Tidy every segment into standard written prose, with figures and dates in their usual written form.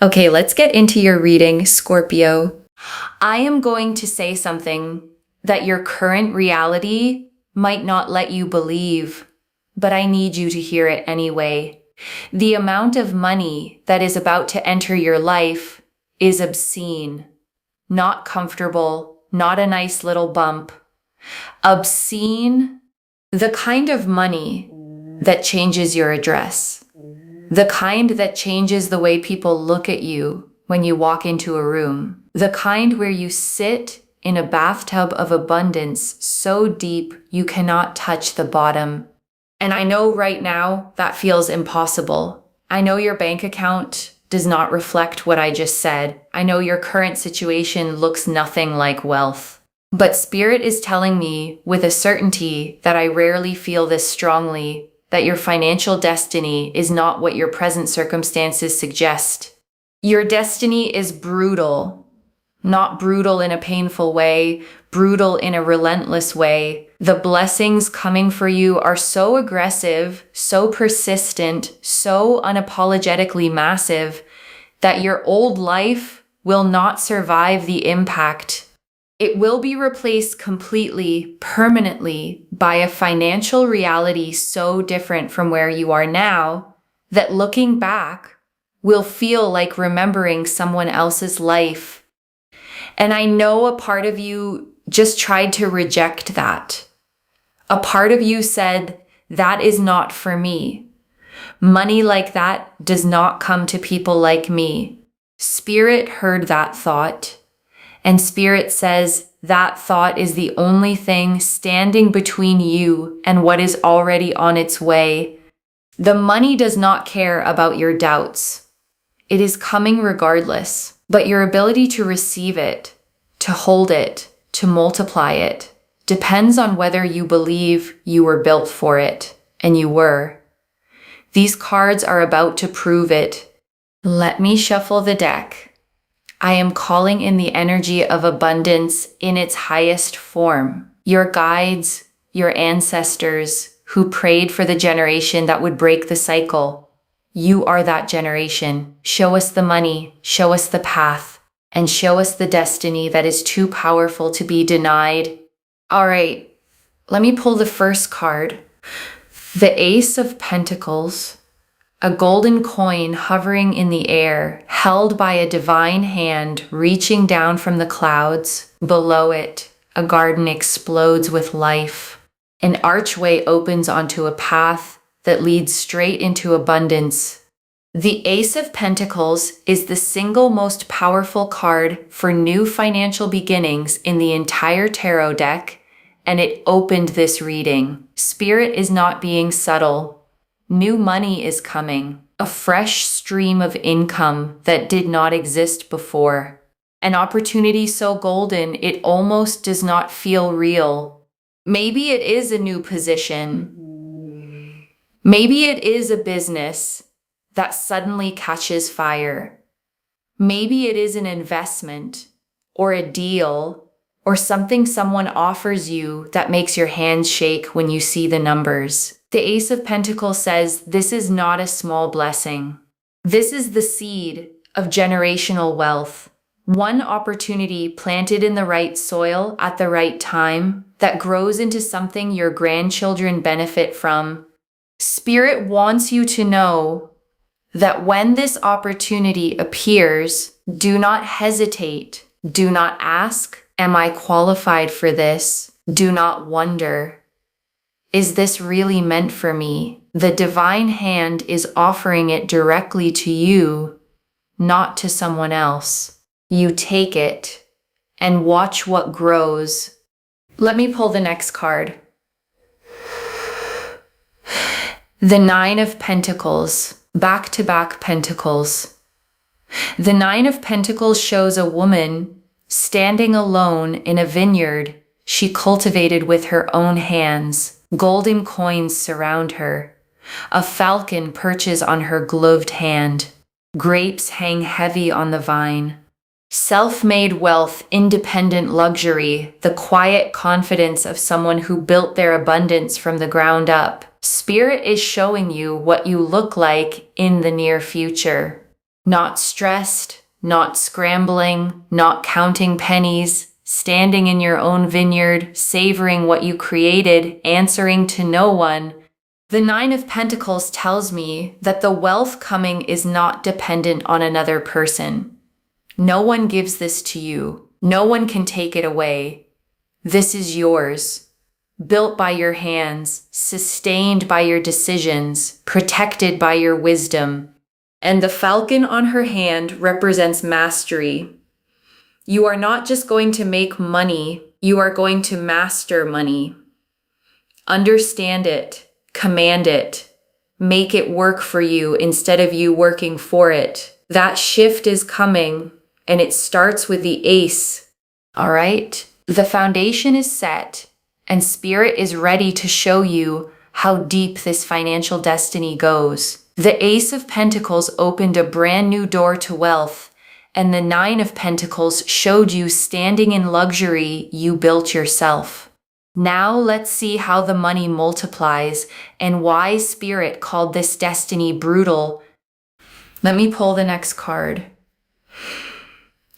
Okay, let's get into your reading, Scorpio. I am going to say something that your current reality might not let you believe, but I need you to hear it anyway. The amount of money that is about to enter your life is obscene, not comfortable, not a nice little bump. Obscene, the kind of money that changes your address. The kind that changes the way people look at you when you walk into a room. The kind where you sit in a bathtub of abundance so deep you cannot touch the bottom. And I know right now that feels impossible. I know your bank account does not reflect what I just said. I know your current situation looks nothing like wealth. But Spirit is telling me with a certainty that I rarely feel this strongly, that your financial destiny is not what your present circumstances suggest. Your destiny is brutal, not brutal in a painful way, brutal in a relentless way. The blessings coming for you are so aggressive, so persistent, so unapologetically massive that your old life will not survive the impact. It will be replaced completely, permanently, by a financial reality so different from where you are now that looking back will feel like remembering someone else's life. And I know a part of you just tried to reject that. A part of you said, that is not for me. Money like that does not come to people like me. Spirit heard that thought. And Spirit says that thought is the only thing standing between you and what is already on its way. The money does not care about your doubts. It is coming regardless, but your ability to receive it, to hold it, to multiply it, depends on whether you believe you were built for it, and you were. These cards are about to prove it. Let me shuffle the deck. I am calling in the energy of abundance in its highest form. Your guides, your ancestors who prayed for the generation that would break the cycle. You are that generation. Show us the money, show us the path, and show us the destiny that is too powerful to be denied. All right, let me pull the first card. The Ace of Pentacles. A golden coin hovering in the air, held by a divine hand reaching down from the clouds. Below it, a garden explodes with life. An archway opens onto a path that leads straight into abundance. The Ace of Pentacles is the single most powerful card for new financial beginnings in the entire tarot deck, and it opened this reading. Spirit is not being subtle. New money is coming, a fresh stream of income that did not exist before. An opportunity so golden it almost does not feel real. Maybe it is a new position. Maybe it is a business that suddenly catches fire. Maybe it is an investment or a deal or something someone offers you that makes your hands shake when you see the numbers. The Ace of Pentacles says this is not a small blessing. This is the seed of generational wealth. One opportunity planted in the right soil at the right time that grows into something your grandchildren benefit from. Spirit wants you to know that when this opportunity appears, do not hesitate. Do not ask, am I qualified for this? Do not wonder, is this really meant for me? The divine hand is offering it directly to you, not to someone else. You take it and watch what grows. Let me pull the next card. The Nine of Pentacles, back-to-back pentacles. The Nine of Pentacles shows a woman standing alone in a vineyard she cultivated with her own hands. Golden coins surround her. A falcon perches on her gloved hand. Grapes hang heavy on the vine. Self-made wealth, independent luxury, the quiet confidence of someone who built their abundance from the ground up. Spirit is showing you what you look like in the near future. Not stressed, not scrambling, not counting pennies, standing in your own vineyard, savoring what you created, answering to no one. The Nine of Pentacles tells me that the wealth coming is not dependent on another person. No one gives this to you. No one can take it away. This is yours, built by your hands, sustained by your decisions, protected by your wisdom. And the falcon on her hand represents mastery. You are not just going to make money, you are going to master money. Understand it. Command it. Make it work for you instead of you working for it. That shift is coming, and it starts with the ace. All right? The foundation is set, and Spirit is ready to show you how deep this financial destiny goes. The Ace of Pentacles opened a brand new door to wealth, and the Nine of Pentacles showed you standing in luxury you built yourself. Now let's see how the money multiplies and why Spirit called this destiny brutal. Let me pull the next card.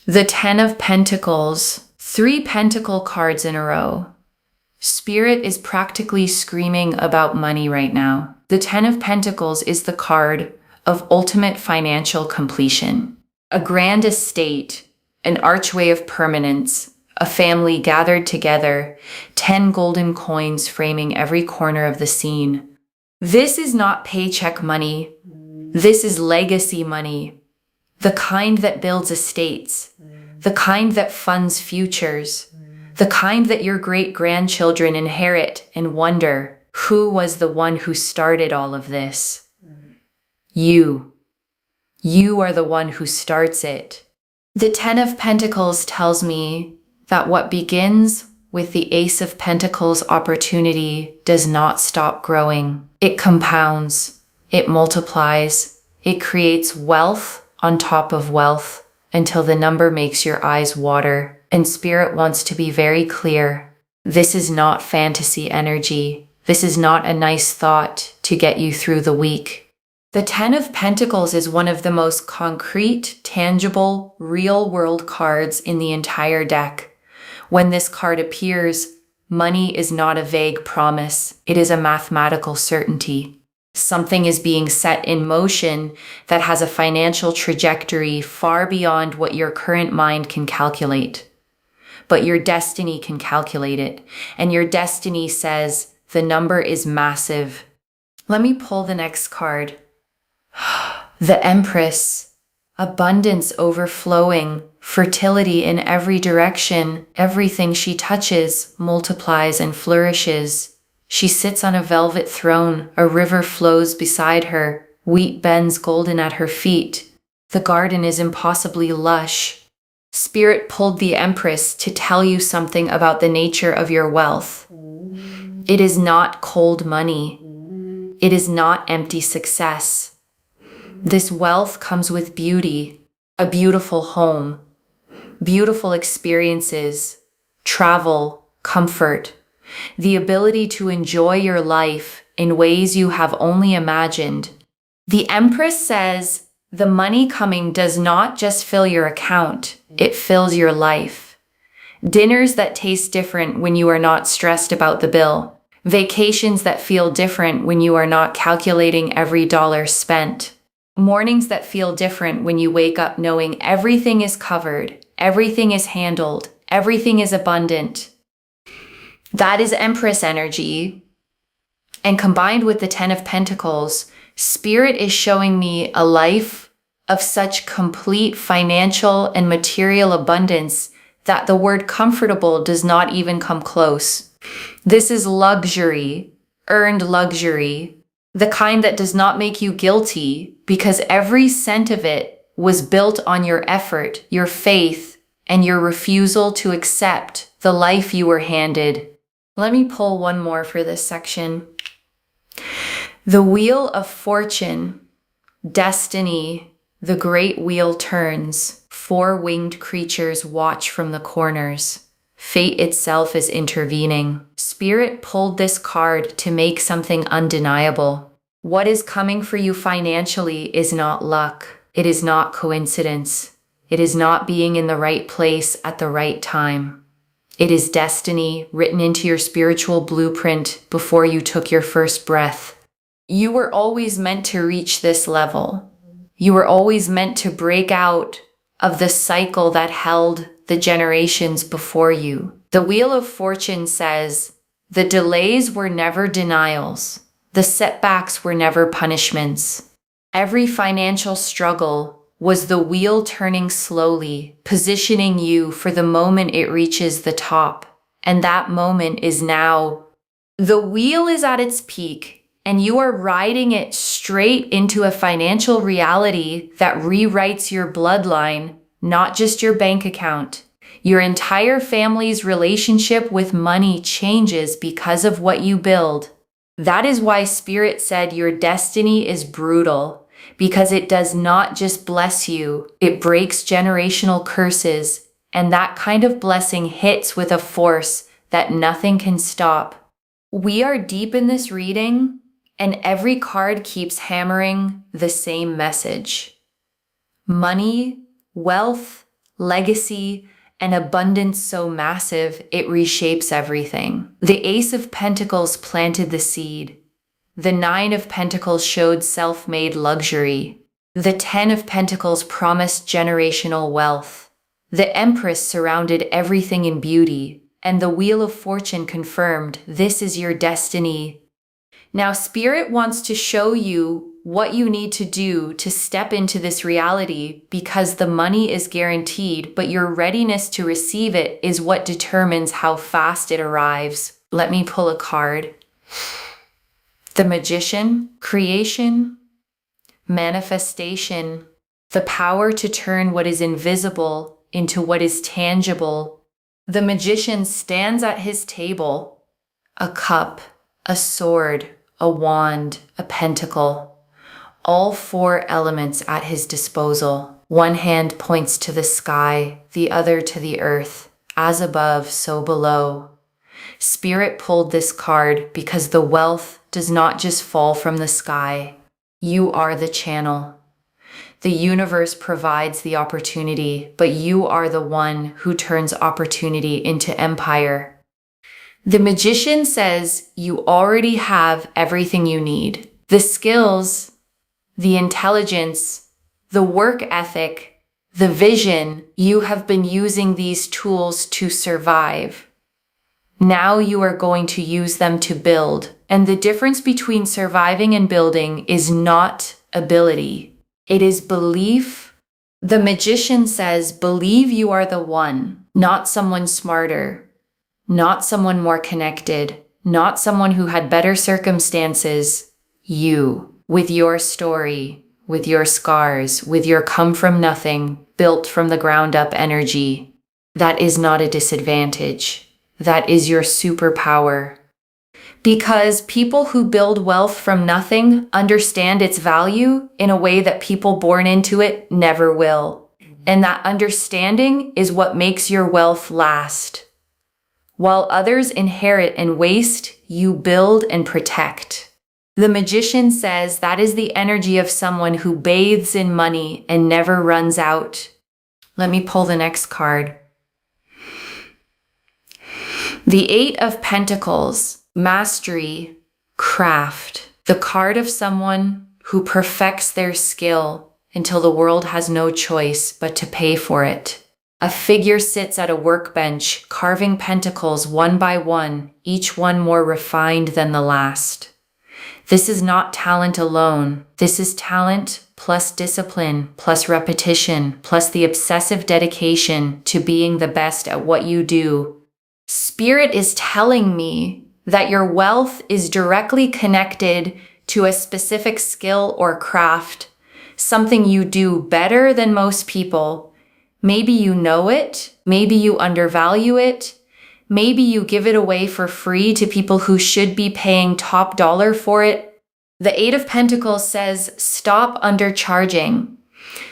The Ten of Pentacles. 3 pentacle cards in a row. Spirit is practically screaming about money right now. The Ten of Pentacles is the card of ultimate financial completion. A grand estate, an archway of permanence, a family gathered together, 10 golden coins framing every corner of the scene. This is not paycheck money. This is legacy money. The kind that builds estates. The kind that funds futures. The kind that your great-grandchildren inherit and wonder, who was the one who started all of this? You. You are the one who starts it. The Ten of Pentacles tells me that what begins with the Ace of Pentacles opportunity does not stop growing. It compounds, it multiplies, it creates wealth on top of wealth until the number makes your eyes water. And Spirit wants to be very clear. This is not fantasy energy. This is not a nice thought to get you through the week. The Ten of Pentacles is one of the most concrete, tangible, real-world cards in the entire deck. When this card appears, money is not a vague promise. It is a mathematical certainty. Something is being set in motion that has a financial trajectory far beyond what your current mind can calculate. But your destiny can calculate it, and your destiny says the number is massive. Let me pull the next card. The Empress. Abundance overflowing, fertility in every direction. Everything she touches multiplies and flourishes. She sits on a velvet throne. A river flows beside her. Wheat bends golden at her feet. The garden is impossibly lush. Spirit pulled the Empress to tell you something about the nature of your wealth. It is not cold money. It is not empty success. This wealth comes with beauty, a beautiful home, beautiful experiences, travel, comfort, the ability to enjoy your life in ways you have only imagined. The Empress says the money coming does not just fill your account, it fills your life. Dinners that taste different when you are not stressed about the bill. Vacations that feel different when you are not calculating every dollar spent. Mornings that feel different when you wake up knowing everything is covered, everything is handled, everything is abundant. That is Empress energy. And combined with the Ten of Pentacles, Spirit is showing me a life of such complete financial and material abundance that the word comfortable does not even come close. This is luxury, earned luxury, the kind that does not make you guilty because every cent of it was built on your effort, your faith, and your refusal to accept the life you were handed. Let me pull one more for this section. The Wheel of Fortune, Destiny, the great wheel turns. 4 winged creatures watch from the corners. Fate itself is intervening. Spirit pulled this card to make something undeniable. What is coming for you financially is not luck. It is not coincidence. It is not being in the right place at the right time. It is destiny written into your spiritual blueprint before you took your first breath. You were always meant to reach this level. You were always meant to break out of the cycle that held the generations before you. The Wheel of Fortune says, the delays were never denials. The setbacks were never punishments. Every financial struggle was the wheel turning slowly, positioning you for the moment it reaches the top. And that moment is now. The wheel is at its peak, and you are riding it straight into a financial reality that rewrites your bloodline, not just your bank account. Your entire family's relationship with money changes because of what you build. That is why Spirit said your destiny is brutal. Because it does not just bless you, it breaks generational curses, and that kind of blessing hits with a force that nothing can stop. We are deep in this reading, and every card keeps hammering the same message. Money, wealth, legacy, an abundance so massive it reshapes everything. The Ace of Pentacles planted the seed. The Nine of Pentacles showed self-made luxury. The Ten of Pentacles promised generational wealth. The Empress surrounded everything in beauty, and the Wheel of Fortune confirmed this is your destiny. Now, Spirit wants to show you what you need to do to step into this reality because the money is guaranteed, but your readiness to receive it is what determines how fast it arrives. Let me pull a card. The Magician, creation, manifestation, the power to turn what is invisible into what is tangible. The Magician stands at his table, a cup, a sword, a wand, a pentacle, all four elements at his disposal. One hand points to the sky, the other to the earth, as above, so below. Spirit pulled this card because the wealth does not just fall from the sky. You are the channel. The universe provides the opportunity, but you are the one who turns opportunity into empire. The Magician says you already have everything you need. The skills, the intelligence, the work ethic, the vision. You have been using these tools to survive. Now you are going to use them to build. And the difference between surviving and building is not ability. It is belief. The Magician says, believe you are the one, not someone smarter, not someone more connected, not someone who had better circumstances. You, with your story, with your scars, with your come from nothing, built from the ground up energy. That is not a disadvantage. That is your superpower. Because people who build wealth from nothing understand its value in a way that people born into it never will. And that understanding is what makes your wealth last. While others inherit and waste, you build and protect. The Magician says that is the energy of someone who bathes in money and never runs out. Let me pull the next card. The Eight of Pentacles, mastery, craft. The card of someone who perfects their skill until the world has no choice but to pay for it. A figure sits at a workbench, carving pentacles one by one, each one more refined than the last. This is not talent alone. This is talent plus discipline, plus repetition, plus the obsessive dedication to being the best at what you do. Spirit is telling me that your wealth is directly connected to a specific skill or craft, something you do better than most people. Maybe you know it, maybe you undervalue it, maybe you give it away for free to people who should be paying top dollar for it. The Eight of Pentacles says, stop undercharging.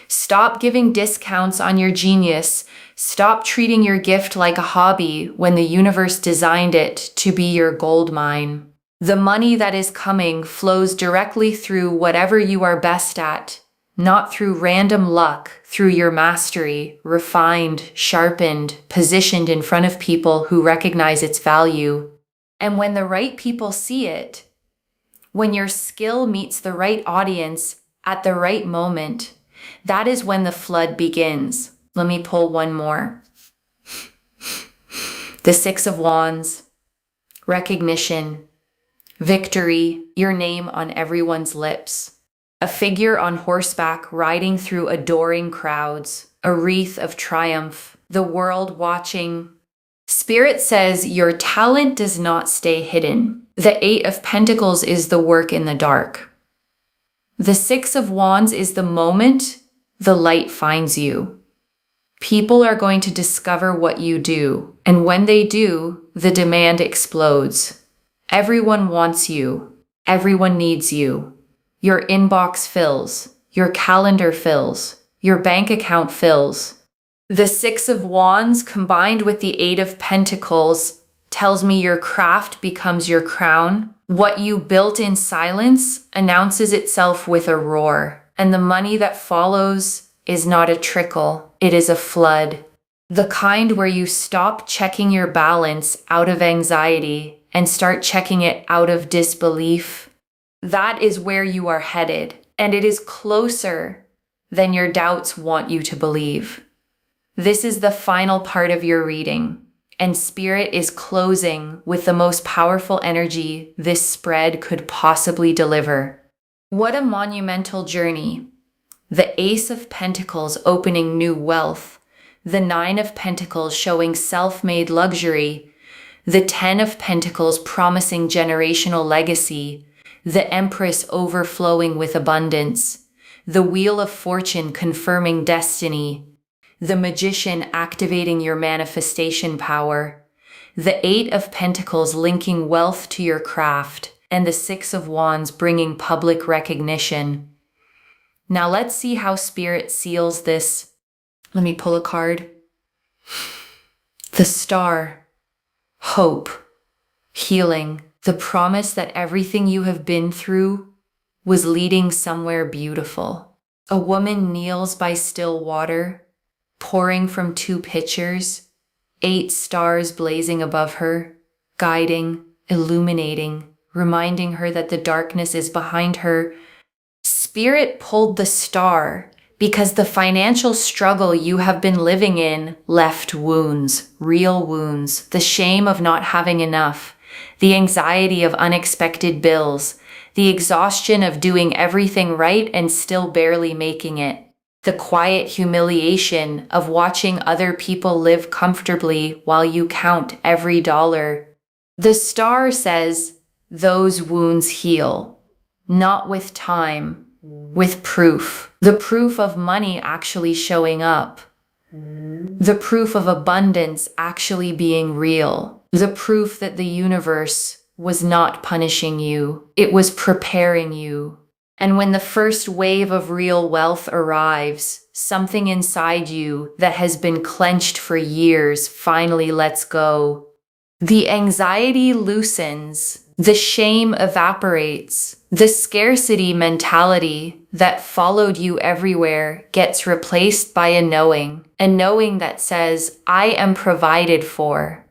Stop giving discounts on your genius. Stop treating your gift like a hobby when the universe designed it to be your gold mine. The money that is coming flows directly through whatever you are best at, not through random luck, through your mastery, refined, sharpened, positioned in front of people who recognize its value. And when the right people see it, when your skill meets the right audience at the right moment, that is when the flood begins. Let me pull one more. The Six of Wands, recognition, victory, your name on everyone's lips. A figure on horseback riding through adoring crowds, a wreath of triumph, the world watching. Spirit says your talent does not stay hidden. The Eight of Pentacles is the work in the dark. The Six of Wands is the moment the light finds you. People are going to discover what you do, and when they do, the demand explodes. Everyone wants you. Everyone needs you. Your inbox fills. Your calendar fills. Your bank account fills. The Six of Wands combined with the Eight of Pentacles tells me your craft becomes your crown. What you built in silence announces itself with a roar, and the money that follows is not a trickle, it is a flood. The kind where you stop checking your balance out of anxiety and start checking it out of disbelief. That is where you are headed, and it is closer than your doubts want you to believe. This is the final part of your reading, and Spirit is closing with the most powerful energy this spread could possibly deliver. What a monumental journey. The Ace of Pentacles opening new wealth, the Nine of Pentacles showing self-made luxury, the Ten of Pentacles promising generational legacy, the Empress overflowing with abundance, the Wheel of Fortune confirming destiny, the Magician activating your manifestation power, the Eight of Pentacles linking wealth to your craft, and the Six of Wands bringing public recognition. Now let's see how Spirit seals this. Let me pull a card. The Star, hope, healing, the promise that everything you have been through was leading somewhere beautiful. A woman kneels by still water, pouring from two pitchers, 8 stars blazing above her, guiding, illuminating, reminding her that the darkness is behind her. Spirit pulled the star because the financial struggle you have been living in left wounds, real wounds, the shame of not having enough, the anxiety of unexpected bills, the exhaustion of doing everything right and still barely making it, the quiet humiliation of watching other people live comfortably while you count every dollar. The star says those wounds heal, not with time, with proof. The proof of money actually showing up. The proof of abundance actually being real. The proof that the universe was not punishing you. It was preparing you. And when the first wave of real wealth arrives, something inside you that has been clenched for years finally lets go. The anxiety loosens. The shame evaporates. The scarcity mentality that followed you everywhere gets replaced by a knowing that says, I am provided for.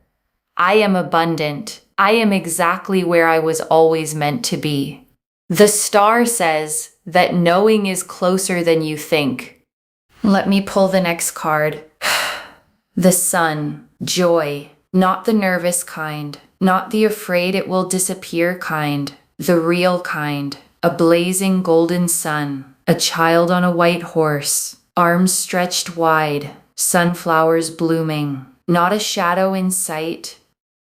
I am abundant. I am exactly where I was always meant to be. The star says that knowing is closer than you think. Let me pull the next card. The Sun, joy, not the nervous kind. Not the afraid it will disappear kind, the real kind, a blazing golden sun, a child on a white horse, arms stretched wide, sunflowers blooming, not a shadow in sight.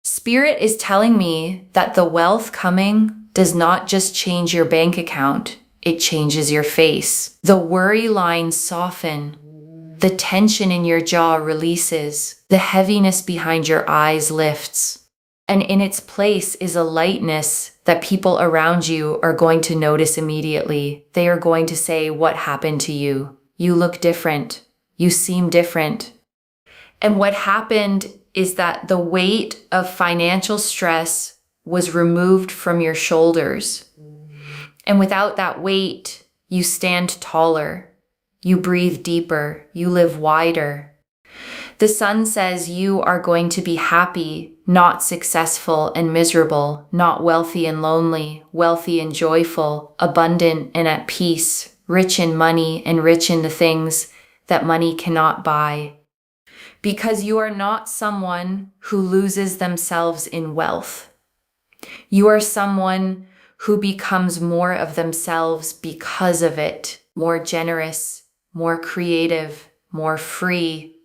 Spirit is telling me that the wealth coming does not just change your bank account, it changes your face. The worry lines soften, the tension in your jaw releases, the heaviness behind your eyes lifts. And in its place is a lightness that people around you are going to notice immediately. They are going to say, what happened to you? You look different. You seem different. And what happened is that the weight of financial stress was removed from your shoulders. And without that weight, You stand taller. You breathe deeper. You live wider. The sun says you are going to be happy, not successful and miserable, not wealthy and lonely, wealthy and joyful, abundant and at peace, rich in money and rich in the things that money cannot buy. Because you are not someone who loses themselves in wealth. You are someone who becomes more of themselves because of it, more generous, more creative, more free.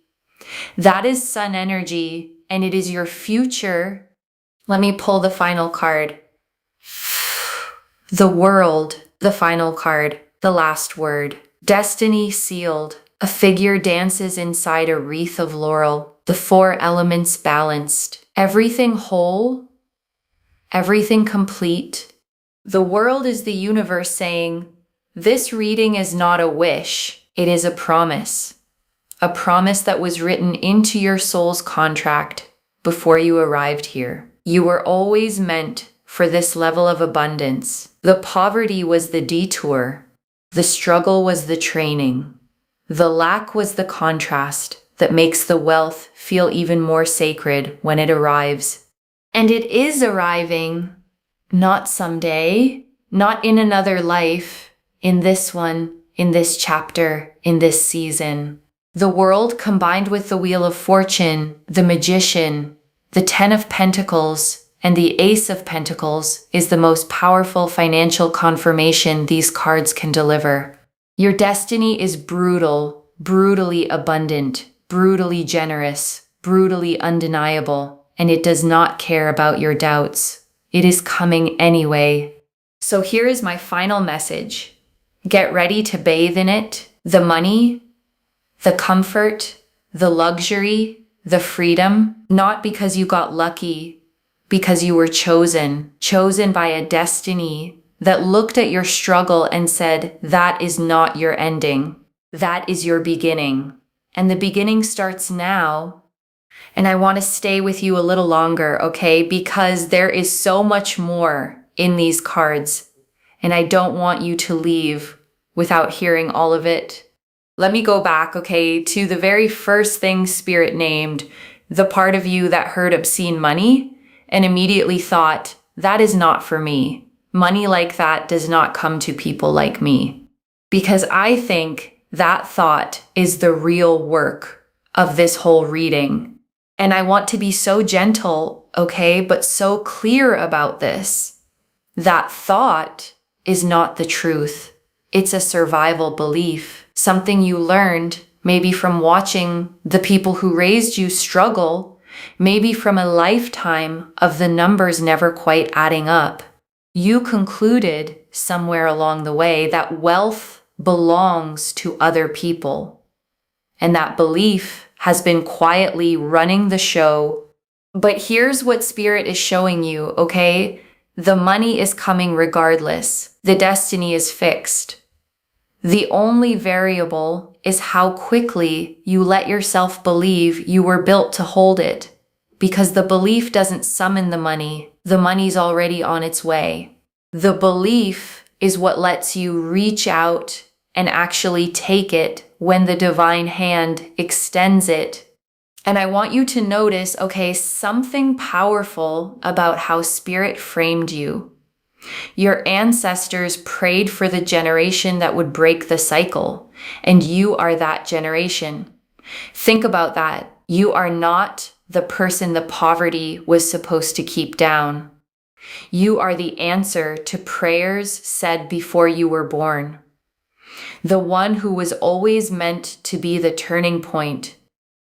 That is sun energy, and it is your future. Let me pull the final card. The world, the final card, the last word. Destiny sealed. A figure dances inside a wreath of laurel. The four elements balanced. Everything whole, everything complete. The world is the universe saying, this reading is not a wish, it is a promise. A promise that was written into your soul's contract before you arrived here. You were always meant for this level of abundance. The poverty was the detour. The struggle was the training. The lack was the contrast that makes the wealth feel even more sacred when it arrives. And it is arriving, not someday, not in another life, in this one, in this chapter, in this season. The world combined with the Wheel of Fortune, the Magician, the Ten of Pentacles, and the Ace of Pentacles is the most powerful financial confirmation these cards can deliver. Your destiny is brutal, brutally abundant, brutally generous, brutally undeniable, and it does not care about your doubts. It is coming anyway. So here is my final message. Get ready to bathe in it. The money, the comfort, the luxury, the freedom, not because you got lucky, because you were chosen by a destiny that looked at your struggle and said, that is not your ending. That is your beginning. And the beginning starts now. And I want to stay with you a little longer, okay? Because there is so much more in these cards. And I don't want you to leave without hearing all of it. Let me go back, okay, to the very first thing Spirit named, the part of you that heard obscene money and immediately thought, that is not for me. Money like that does not come to people like me. Because I think that thought is the real work of this whole reading. And I want to be so gentle, okay, but so clear about this. That thought is not the truth. It's a survival belief, something you learned maybe from watching the people who raised you struggle, maybe from a lifetime of the numbers never quite adding up. You concluded somewhere along the way that wealth belongs to other people. And that belief has been quietly running the show. But here's what Spirit is showing you, okay? The money is coming regardless. The destiny is fixed. The only variable is how quickly you let yourself believe you were built to hold it. Because the belief doesn't summon the money's already on its way. The belief is what lets you reach out and actually take it when the divine hand extends it. And I want you to notice, okay, something powerful about how Spirit framed you. Your ancestors prayed for the generation that would break the cycle, and you are that generation. Think about that. You are not the person the poverty was supposed to keep down. You are the answer to prayers said before you were born. The one who was always meant to be the turning point.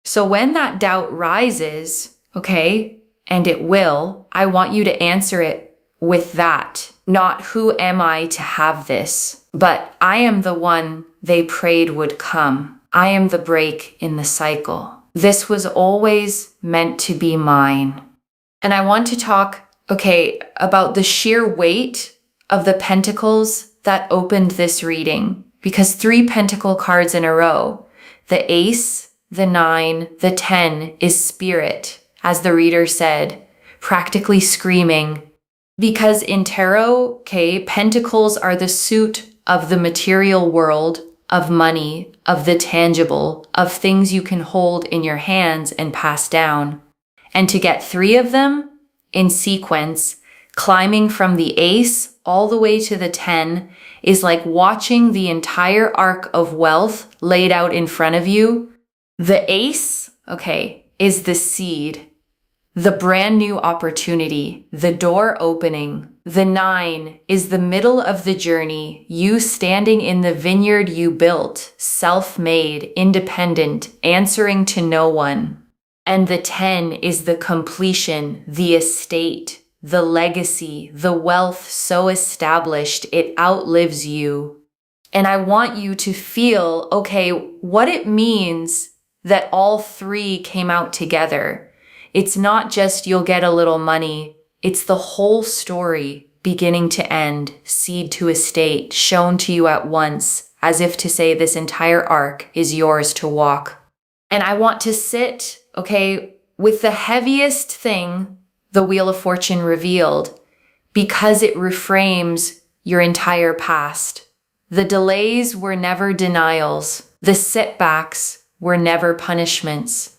So when that doubt rises, okay, and it will, I want you to answer it with that. Not who am I to have this, but I am the one they prayed would come. I am the break in the cycle. This was always meant to be mine. And I want to talk, okay, about the sheer weight of the pentacles that opened this reading. Because 3 pentacle cards in a row, the ace, the 9, the 10 is Spirit, as the reader said, practically screaming. Because in tarot, okay, pentacles are the suit of the material world, of money, of the tangible, of things you can hold in your hands and pass down. And to get 3 of them in sequence, climbing from the ace all the way to the 10, is like watching the entire arc of wealth laid out in front of you. The ace, is the seed, the brand new opportunity, the door opening. The 9 is the middle of the journey, you standing in the vineyard you built, self-made, independent, answering to no one. And the 10 is the completion, the estate, the legacy, the wealth so established it outlives you. And I want you to feel, what it means that all 3 came out together. It's not just you'll get a little money. It's the whole story, beginning to end, seed to estate, shown to you at once, as if to say this entire arc is yours to walk. And I want to sit, with the heaviest thing, the Wheel of Fortune revealed, because it reframes your entire past. The delays were never denials. The setbacks were never punishments.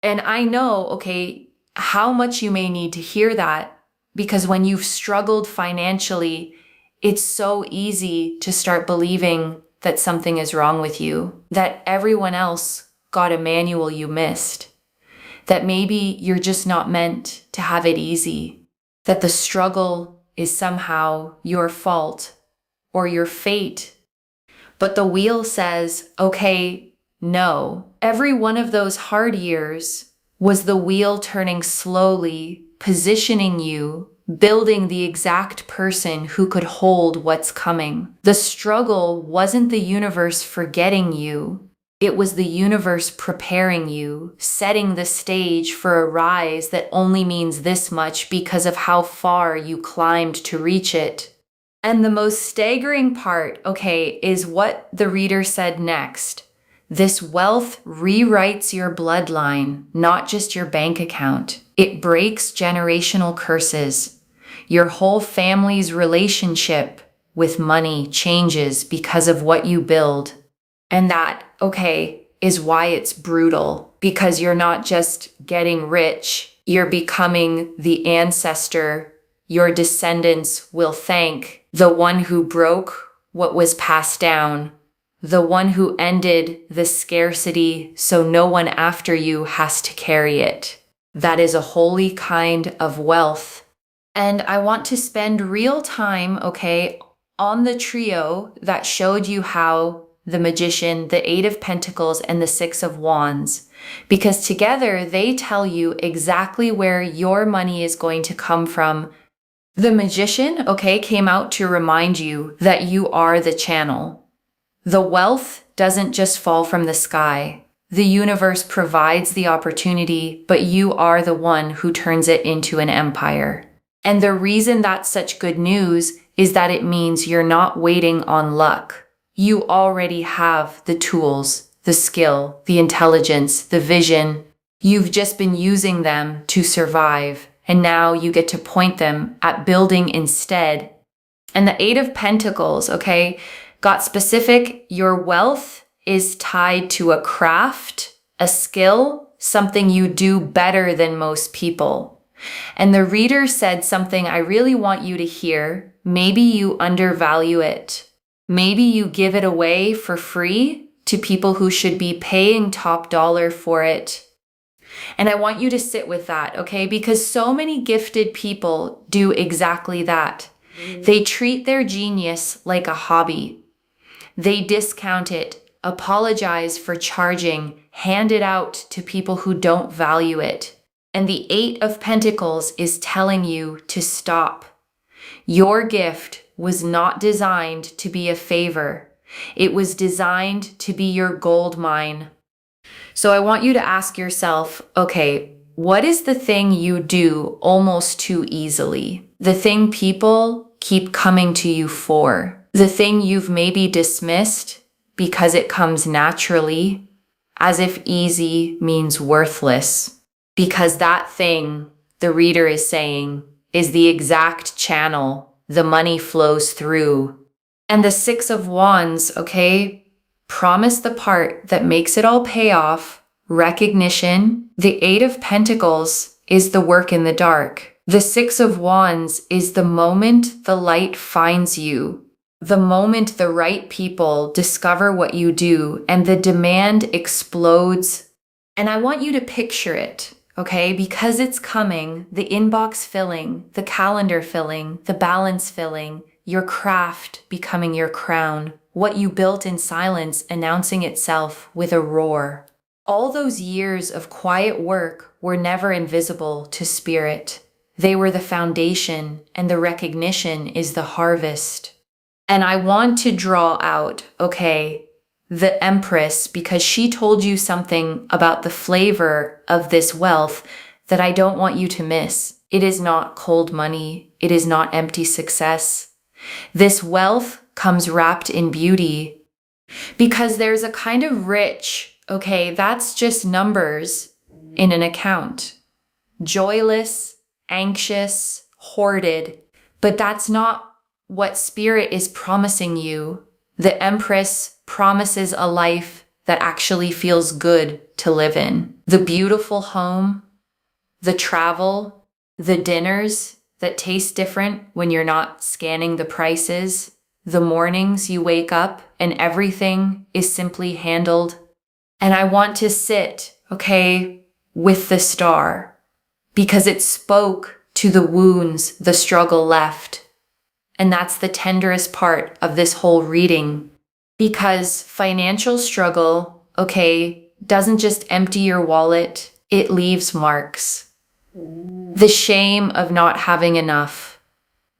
And I know, how much you may need to hear that, because when you've struggled financially, it's so easy to start believing that something is wrong with you, that everyone else got a manual you missed, that maybe you're just not meant to have it easy, that the struggle is somehow your fault or your fate. But the wheel says, no. Every one of those hard years was the wheel turning slowly, positioning you, building the exact person who could hold what's coming. The struggle wasn't the universe forgetting you. It was the universe preparing you, setting the stage for a rise that only means this much because of how far you climbed to reach it. And the most staggering part, is what the reader said next. This wealth rewrites your bloodline, not just your bank account. It breaks generational curses. Your whole family's relationship with money changes because of what you build. And that, is why it's brutal. Because you're not just getting rich, you're becoming the ancestor your descendants will thank, the one who broke what was passed down, the one who ended the scarcity so no one after you has to carry it. That is a holy kind of wealth. And I want to spend real time, on the trio that showed you how the Magician, the 8 of Pentacles, and the 6 of Wands, because together they tell you exactly where your money is going to come from. The Magician, came out to remind you that you are the channel. The wealth doesn't just fall from the sky. The universe provides the opportunity, but you are the one who turns it into an empire. And the reason that's such good news is that it means you're not waiting on luck. You already have the tools, the skill, the intelligence, the vision. You've just been using them to survive, and now you get to point them at building instead. And the 8 of Pentacles, got specific. Your wealth is tied to a craft, a skill, something you do better than most people. And the reader said something I really want you to hear. Maybe you undervalue it. Maybe you give it away for free to people who should be paying top dollar for it. And I want you to sit with that, because so many gifted people do exactly that. They treat their genius like a hobby. They discount it, apologize for charging, hand it out to people who don't value it. And the 8 of Pentacles is telling you to stop. Your gift was not designed to be a favor. It was designed to be your gold mine. So I want you to ask yourself, what is the thing you do almost too easily? The thing people keep coming to you for? The thing you've maybe dismissed because it comes naturally, as if easy means worthless? Because that thing, the reader is saying, is the exact channel the money flows through. And the Six of Wands, okay, promise the part that makes it all pay off, recognition. The Eight of Pentacles is the work in the dark. The Six of Wands is the moment the light finds you, the moment the right people discover what you do and the demand explodes. And I want you to picture it, okay? Because it's coming, the inbox filling, the calendar filling, the balance filling, your craft becoming your crown, what you built in silence announcing itself with a roar. All those years of quiet work were never invisible to spirit. They were the foundation, and the recognition is the harvest. And I want to draw out, okay, the Empress, because she told you something about the flavor of this wealth that I don't want you to miss. It is not cold money. It is not empty success. This wealth comes wrapped in beauty because there's a kind of rich, okay, that's just numbers in an account. Joyless, anxious, hoarded, but that's not what Spirit is promising you. The Empress promises a life that actually feels good to live in. The beautiful home, the travel, the dinners that taste different when you're not scanning the prices, the mornings you wake up and everything is simply handled. And I want to sit, okay, with the star because it spoke to the wounds the struggle left. And that's the tenderest part of this whole reading. Because financial struggle, okay, doesn't just empty your wallet, it leaves marks. The shame of not having enough.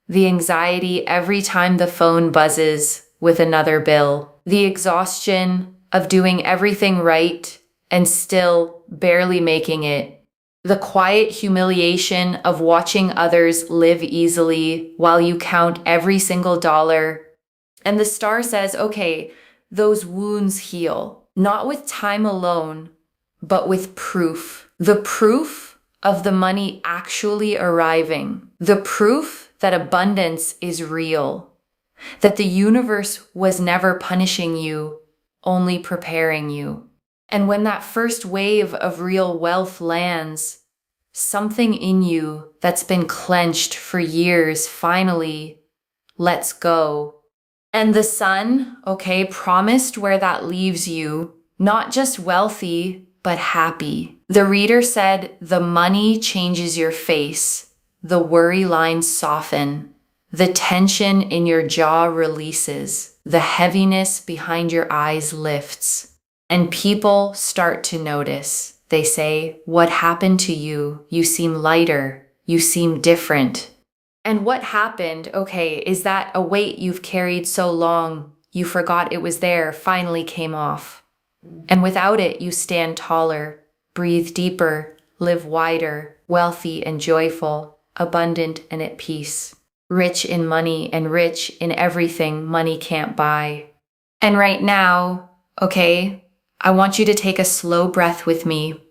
The anxiety every time the phone buzzes with another bill. The exhaustion of doing everything right and still barely making it. The quiet humiliation of watching others live easily while you count every single dollar. And the star says, okay, those wounds heal, not with time alone, but with proof. The proof of the money actually arriving. The proof that abundance is real. That the universe was never punishing you, only preparing you. And when that first wave of real wealth lands, something in you that's been clenched for years finally lets go. And the sun, okay, promised where that leaves you, not just wealthy, but happy. The reader said, the money changes your face. The worry lines soften. The tension in your jaw releases. The heaviness behind your eyes lifts. And people start to notice. They say, what happened to you? You seem lighter. You seem different. And what happened, okay, is that a weight you've carried so long, you forgot it was there, finally came off. And without it, you stand taller, breathe deeper, live wider, wealthy and joyful, abundant and at peace. Rich in money and rich in everything money can't buy. And right now, okay, I want you to take a slow breath with me.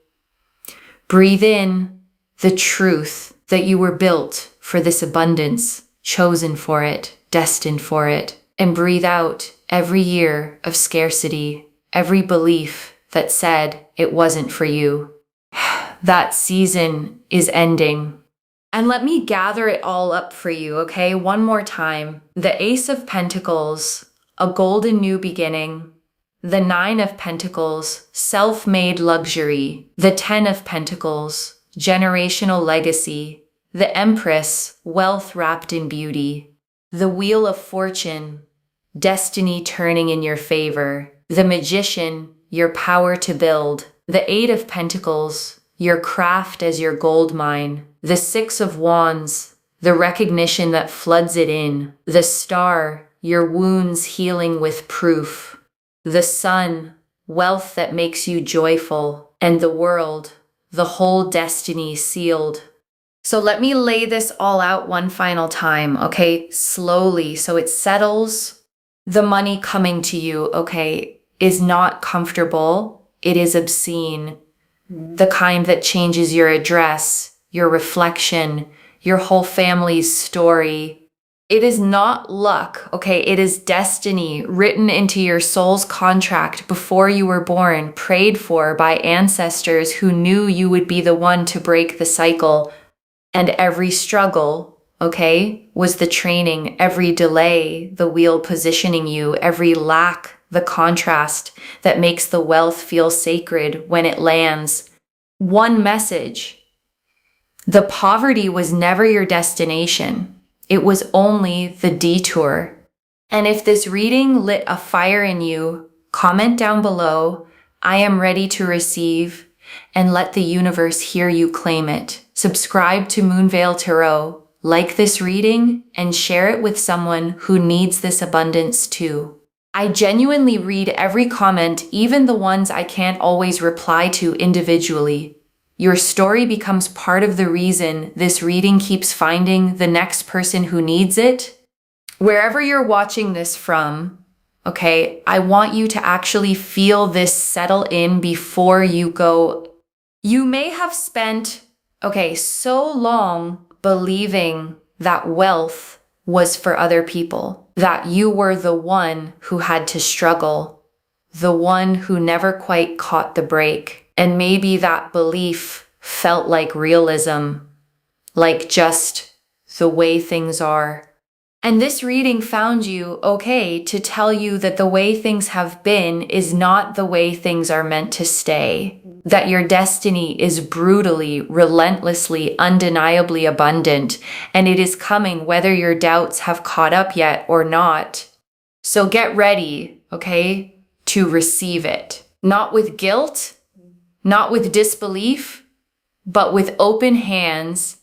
Breathe in the truth that you were built for this abundance, chosen for it, destined for it. And breathe out every year of scarcity, every belief that said it wasn't for you. That season is ending. And let me gather it all up for you, okay? One more time. The Ace of Pentacles, a golden new beginning. The Nine of Pentacles, self-made luxury. The Ten of Pentacles, generational legacy. The Empress, wealth wrapped in beauty. The Wheel of Fortune, destiny turning in your favor. The Magician, your power to build. The Eight of Pentacles, your craft as your gold mine. The Six of Wands, the recognition that floods it in. The Star, your wounds healing with proof. The Sun, wealth that makes you joyful. And the World, the whole destiny sealed. So let me lay this all out one final time, okay? Slowly, so it settles. The money coming to you, okay, is not comfortable. It is obscene. The kind that changes your address, your reflection, your whole family's story. It is not luck, okay? It is destiny written into your soul's contract before you were born, prayed for by ancestors who knew you would be the one to break the cycle. And every struggle, okay, was the training, every delay, the wheel positioning you, every lack, the contrast that makes the wealth feel sacred when it lands. One message: the poverty was never your destination. It was only the detour. And if this reading lit a fire in you, comment down below, I am ready to receive, and let the universe hear you claim it. Subscribe to Moonveil Tarot, like this reading, and share it with someone who needs this abundance too. I genuinely read every comment, even the ones I can't always reply to individually. Your story becomes part of the reason this reading keeps finding the next person who needs it. Wherever you're watching this from, okay, I want you to actually feel this settle in before you go. You may have spent, so long believing that wealth was for other people, that you were the one who had to struggle, the one who never quite caught the break. And maybe that belief felt like realism, like just the way things are. And this reading found you, to tell you that the way things have been is not the way things are meant to stay. That your destiny is brutally, relentlessly, undeniably abundant, and it is coming whether your doubts have caught up yet or not. So get ready, to receive it. Not with guilt, not with disbelief, but with open hands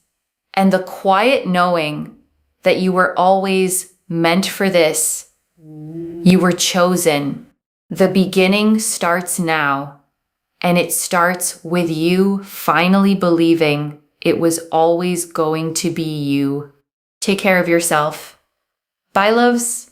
and the quiet knowing that you were always meant for this. You were chosen. The beginning starts now, and it starts with you finally believing it was always going to be you. Take care of yourself. Bye, loves.